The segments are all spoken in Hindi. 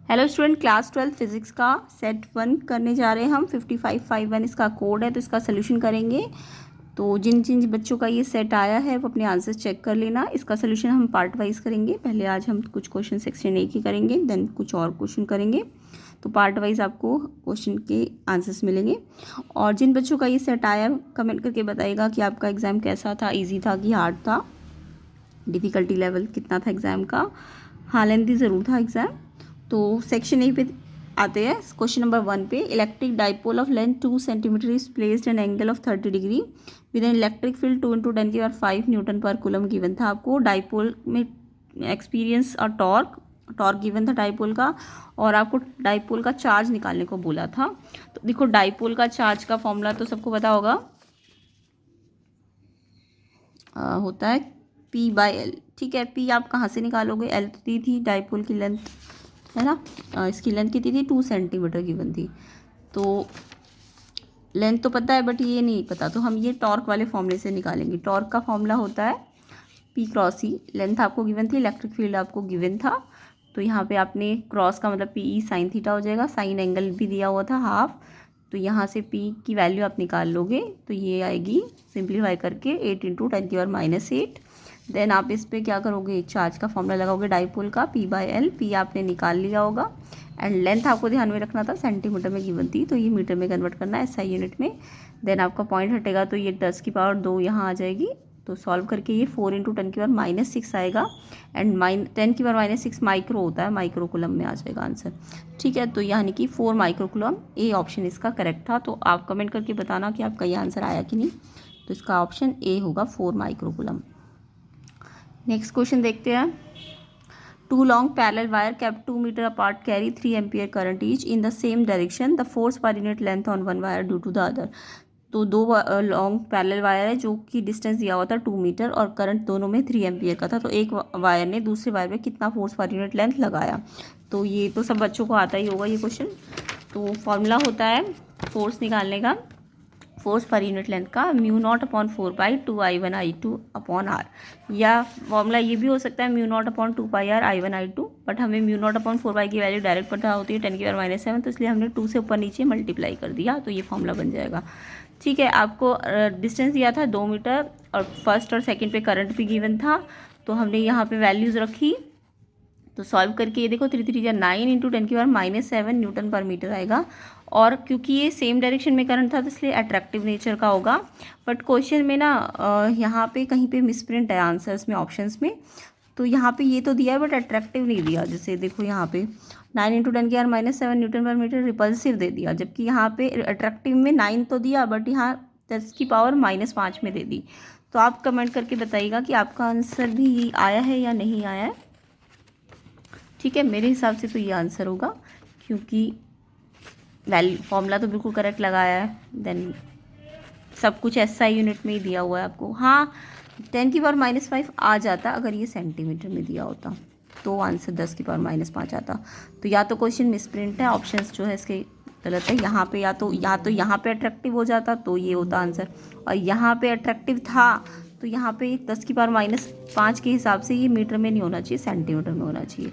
हेलो स्टूडेंट, क्लास 12 फिजिक्स का सेट 1 करने जा रहे हैं हम। 5551 इसका कोड है, तो इसका सोल्यूशन करेंगे। तो जिन जिन बच्चों का ये सेट आया है वो अपने आंसर चेक कर लेना। इसका सोल्यूशन हम पार्ट वाइज करेंगे। पहले आज हम कुछ क्वेश्चन सेक्शन ए की करेंगे, देन कुछ और क्वेश्चन करेंगे। तो पार्ट वाइज आपको क्वेश्चन के आंसर्स मिलेंगे। और जिन बच्चों का ये सेट आया कमेंट करके बताइएगा कि आपका एग्ज़ाम कैसा था, ईजी था कि हार्ड था, डिफ़िकल्टी लेवल कितना था एग्ज़ाम का। हाँ, लेंथी ज़रूर था एग्ज़ाम। तो सेक्शन ए पे आते हैं। क्वेश्चन नंबर 1 पे, electric dipole of length 2 centimetre is placed an angle of 30 degree with an electric field 2 × 10⁵ Newton पर कूलम गिवन था। आपको डाइपोल में एक्सपीरियंस और टॉर्क गिवन था डाइपोल का, और आपको डाइपोल का चार्ज निकालने को बोला था। तो देखो, डाइपोल का चार्ज का फॉर्मूला तो सबको पता होगा, होता है P/L। ठीक है, P आप कहाँ से निकालोगे? L तो दी थी डाइपोल की लेंथ, है ना। इसकी लेंथ कितनी थी? 2 सेंटीमीटर गिवन थी। तो लेंथ तो पता है बट ये नहीं पता, तो हम ये टॉर्क वाले फॉर्मूले से निकालेंगे। टॉर्क का फॉर्मूला होता है P×E। लेंथ आपको गिवन थी, इलेक्ट्रिक फील्ड आपको गिवन था। तो यहाँ पे आपने क्रॉस का मतलब PE sin थीटा हो जाएगा। साइन एंगल भी दिया हुआ था हाफ, तो यहाँ से P की वैल्यू आप निकाल लोगे तो ये आएगी सिंप्लीफाई करके 8 × 10⁻⁸। देन आप इस पर क्या करोगे? चार्ज का फॉर्मूला लगाओगे डाइपोल का P/L। P आपने निकाल लिया होगा, एंड लेंथ आपको ध्यान में रखना था, सेंटीमीटर में गिवन थी, तो ये मीटर में कन्वर्ट करना है SI यूनिट में। देन आपका पॉइंट हटेगा तो ये 10⁻² यहाँ आ जाएगी। तो सॉल्व करके ये 4 × 10⁻⁶ आएगा, एंड 10⁻⁶ माइक्रो होता है, माइक्रो कूलम में आ जाएगा आंसर। ठीक है, तो यानी कि 4 माइक्रो कूलम। ए ऑप्शन इसका करेक्ट था। तो आप कमेंट करके बताना कि आपका ये आंसर आया कि नहीं। तो इसका ऑप्शन ए होगा 4 माइक्रो कूलम। नेक्स्ट क्वेश्चन देखते हैं। 2 long parallel wire kept 2 meter apart carry 3 ampere current each in the same direction. The force per unit length on one wire due to the other. तो दो लॉन्ग पैरेलल वायर है जो कि डिस्टेंस दिया हुआ था 2 मीटर और करंट दोनों में 3 एम्पियर का था। तो एक वायर ने दूसरे वायर में कितना फोर्स पर यूनिट लेंथ लगाया? तो ये तो सब बच्चों को आता ही होगा ये क्वेश्चन। तो फॉर्मूला होता है फोर्स निकालने का, फोर्स पर यूनिट लेंथ का, μ0/4/2I1I2/R। या फॉर्मूला ये भी हो सकता है μ0/2πR I1I2, बट हमें μ0/4 की वैल्यू डायरेक्ट पता होती है 10⁻⁷, तो इसलिए हमने 2 से ऊपर नीचे मल्टीप्लाई कर दिया, तो ये फॉर्मूला बन जाएगा। ठीक है, आपको डिस्टेंस दिया था 2 मीटर और फर्स्ट और सेकंड पे करंट भी गिवन था, तो हमने यहाँ पे वैल्यूज़ रखी। तो सॉल्व करके ये देखो 3 3 9 × 10⁻⁷ न्यूटन पर मीटर आएगा। और क्योंकि ये सेम डायरेक्शन में करंट था तो इसलिए अट्रैक्टिव नेचर का होगा। बट क्वेश्चन में ना यहाँ पे कहीं पे मिसप्रिंट है आंसर्स में, ऑप्शंस में। तो यहाँ पे ये तो दिया है बट अट्रैक्टिव नहीं दिया। जैसे देखो यहाँ पे 9 × 10⁻⁷ न्यूटन पर मीटर रिपल्सिव दे दिया, जबकि यहाँ पे अट्रैक्टिव में 9 तो दिया बट यहाँ 10⁻⁻5 में दे दी। तो आप कमेंट करके बताइएगा कि आपका आंसर भी आया है या नहीं आया है। ठीक है, मेरे हिसाब से तो ये आंसर होगा, क्योंकि वैल्यू फॉर्मूला तो बिल्कुल करेक्ट लगाया है। देन सब कुछ SI यूनिट में ही दिया हुआ है आपको। हाँ, 10⁻⁵ आ जाता अगर ये सेंटीमीटर में दिया होता, तो आंसर 10⁻⁵ आता। तो या तो क्वेश्चन मिसप्रिंट है, ऑप्शंस जो है इसके गलत है। यहाँ पे या तो यहाँ पे अट्रैक्टिव हो जाता तो ये होता आंसर, और यहाँ पे अट्रैक्टिव था तो यहाँ पे 10⁻⁵ के हिसाब से ये मीटर में नहीं होना चाहिए, सेंटीमीटर में होना चाहिए।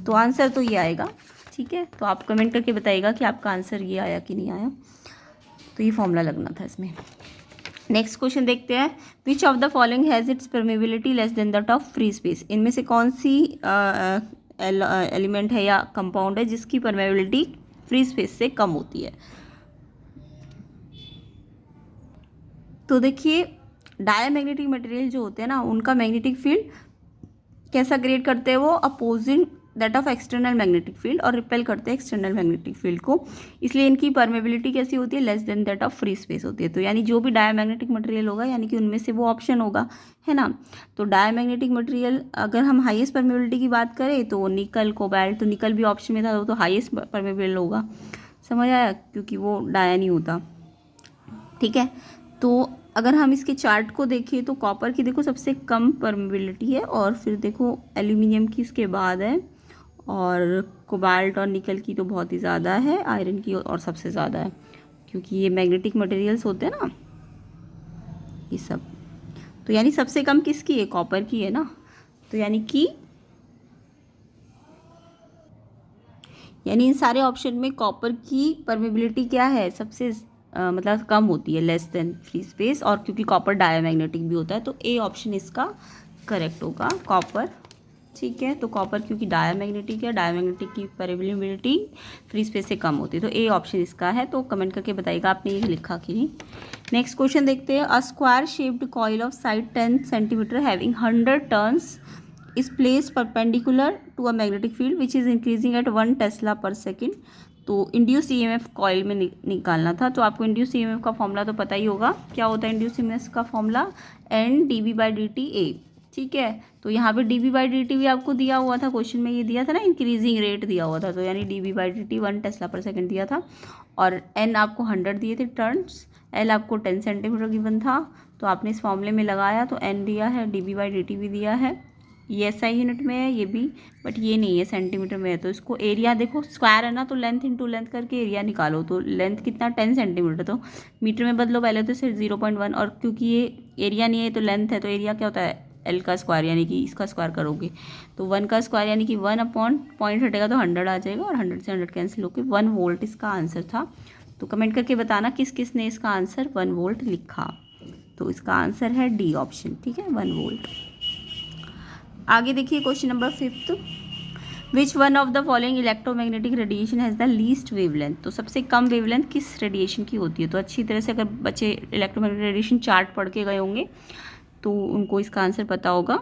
तो आंसर तो ये आएगा। ठीक है, तो आप कमेंट करके बताइएगा कि आपका आंसर ये आया कि नहीं आया। तो ये फॉर्मूला लगना था इसमें। नेक्स्ट क्वेश्चन देखते हैं। Which of the following has its permeability less than that of free space? इनमें से कौन सी एलिमेंट है या कंपाउंड है जिसकी परमेबिलिटी फ्री स्पेस से कम होती है? तो देखिए, डायमैग्नेटिक मटेरियल जो होते हैं ना, उनका मैग्नेटिक फील्ड कैसा क्रिएट करते हैं? वो opposing that of external magnetic field, और रिपेल करते हैं एक्सटर्नल मैग्नेटिक फील्ड को। इसलिए इनकी परमेबिलिटी कैसी होती है? Less than that of free space होती है। तो यानी जो भी डायमैग्नेटिक मटेरियल होगा, यानी कि उनमें से वो ऑप्शन होगा, है ना। तो डायमैग्नेटिक मटेरियल, अगर हम हाईएस्ट परमेबिलिटी की बात करें तो निकल, कोबाल्ट, तो निकल भी ऑप्शन में था, वो तो हाईएस्ट परमेबल होगा। समझ आया? क्योंकि वो डाया नहीं होता। ठीक है, तो अगर हम इसके चार्ट को देखें तो कॉपर की देखो सबसे कम परमेबिलिटी है, और फिर देखो एल्यूमिनियम की इसके बाद है, और कोबाल्ट और निकल की तो बहुत ही ज़्यादा है, आयरन की और सबसे ज़्यादा है, क्योंकि ये मैग्नेटिक मटेरियल्स होते हैं ना ये सब। तो यानी सबसे कम किसकी है? कॉपर की है ना। तो यानी कि यानी इन सारे ऑप्शन में कॉपर की परमेबिलिटी क्या है, सबसे मतलब कम होती है, लेस देन फ्री स्पेस, और क्योंकि कॉपर डायमैग्नेटिक भी होता है तो ए ऑप्शन इसका करेक्ट होगा, कॉपर। ठीक है, तो कॉपर क्योंकि डायमैग्नेटिक है, डायमैग्नेटिक की परमेबिलिटी फ्री स्पेस से कम होती है, तो ए ऑप्शन इसका है। तो कमेंट करके बताइएगा आपने ये लिखा कि नहीं। नेक्स्ट क्वेश्चन देखते हैं। A square shaped coil of side 10 centimetre having 100 turns is placed perpendicular to a magnetic field which is increasing at 1 tesla पर सेकेंड। तो इंड्यूस ईएमएफ कॉइल में निकालना था। तो आपको इंड्यूस ईएमएफ का फॉर्मूला तो पता ही होगा, क्या होता है इंड्यूस ईएमएफ का formula, N D B by D T A. ठीक है, तो यहाँ पे D B by D T भी आपको दिया हुआ था, क्वेश्चन में ये दिया था ना, इंक्रीजिंग रेट दिया हुआ था, तो यानी D B by D T 1 tesla पर सेकेंड दिया था, और एन आपको 100 दिए थे टर्न्स, एल आपको 10 सेंटीमीटर गिवन था, तो आपने इस फॉर्मूले में लगाया तो एन दिया है, D B by D T भी दिया है, ये एसआई यूनिट में है ये भी, बट ये नहीं है, सेंटीमीटर में है। तो इसको एरिया देखो, स्क्वायर है ना, तो लेंथ इंटू लेंथ करके एरिया निकालो, तो लेंथ कितना 10 सेंटीमीटर, तो मीटर में बदलो पहले तो सिर्फ 0.1, और क्योंकि ये एरिया नहीं है तो लेंथ है, तो एरिया क्या होता है एल का स्क्वायर, यानी कि इसका स्क्वायर करोगे तो 1 का स्क्वायर, यानी कि 1 अपॉन पॉइंट हटेगा तो 100 आ जाएगा, और 100 से 100 कैंसिल होकर 1 वोल्ट इसका आंसर था। तो कमेंट करके बताना किस किस ने इसका आंसर 1 वोल्ट लिखा। तो इसका आंसर है डी ऑप्शन। ठीक है, 1 वोल्ट। आगे देखिए question number 5। Which one of the following electromagnetic radiation has the least wavelength. तो सबसे कम वेवलेंथ किस रेडिएशन की होती है। तो अच्छी तरह से अगर बच्चे इलेक्ट्रोमैग्नेटिक रेडिएशन चार्ट पढ़ के गए होंगे तो उनको इसका आंसर पता होगा।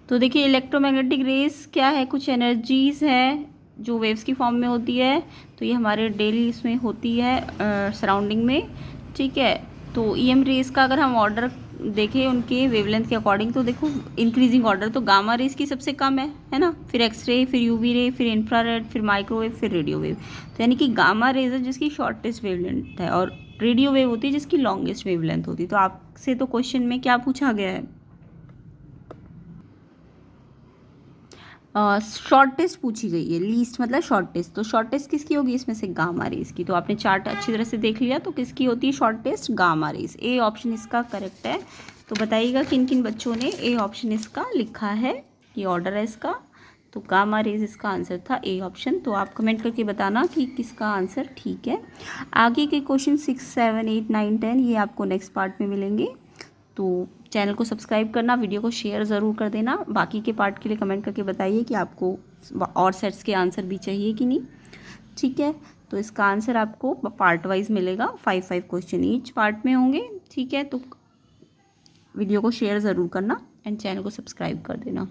तो देखिए इलेक्ट्रोमैग्नेटिक रेस क्या है, कुछ एनर्जीज है जो वेव्स की फॉर्म में होती है, तो ये हमारे डेली इसमें होती है सराउंडिंग में। ठीक है, तो ईएम रेस का अगर हम ऑर्डर देखें उनके वेवलेंथ के अकॉर्डिंग, तो देखो इंक्रीजिंग ऑर्डर, तो गामा रेस की सबसे कम है ना, फिर एक्सरे, फिर यूवी रे, फिर इंफ्रारेड, फिर माइक्रोवेव, फिर रेडियो वेव। तो यानी कि गामा रेज है जिसकी शॉर्टेस्ट वेवलेंथ है, और रेडियो वेव होती है जिसकी लॉन्गेस्ट वेवलेंथ होती है। तो आपसे तो क्वेश्चन में क्या पूछा गया है, शॉर्टेस्ट पूछी गई है, लीस्ट मतलब शॉर्टेस्ट, तो शॉर्टेस्ट किसकी होगी इसमें से, गामा रेस की। तो आपने चार्ट अच्छी तरह से देख लिया, तो किसकी होती है shortest, gamma rays. A option इसका करेक्ट है। तो बताइएगा किन किन बच्चों ने ए ऑप्शन इसका लिखा है, ये ऑर्डर है इसका, तो गामा रेस इसका आंसर था, ए ऑप्शन। तो आप कमेंट करके बताना कि किसका आंसर ठीक है। आगे के क्वेश्चन 6, 7, 8, 9, 10 ये आपको नेक्स्ट पार्ट में मिलेंगे। तो चैनल को सब्सक्राइब करना, वीडियो को शेयर ज़रूर कर देना। बाकी के पार्ट के लिए कमेंट करके बताइए कि आपको और सेट्स के आंसर भी चाहिए कि नहीं। ठीक है, तो इसका आंसर आपको पार्ट वाइज मिलेगा, 5 क्वेश्चन ईच पार्ट में होंगे। ठीक है, तो वीडियो को शेयर ज़रूर करना एंड चैनल को सब्सक्राइब कर देना।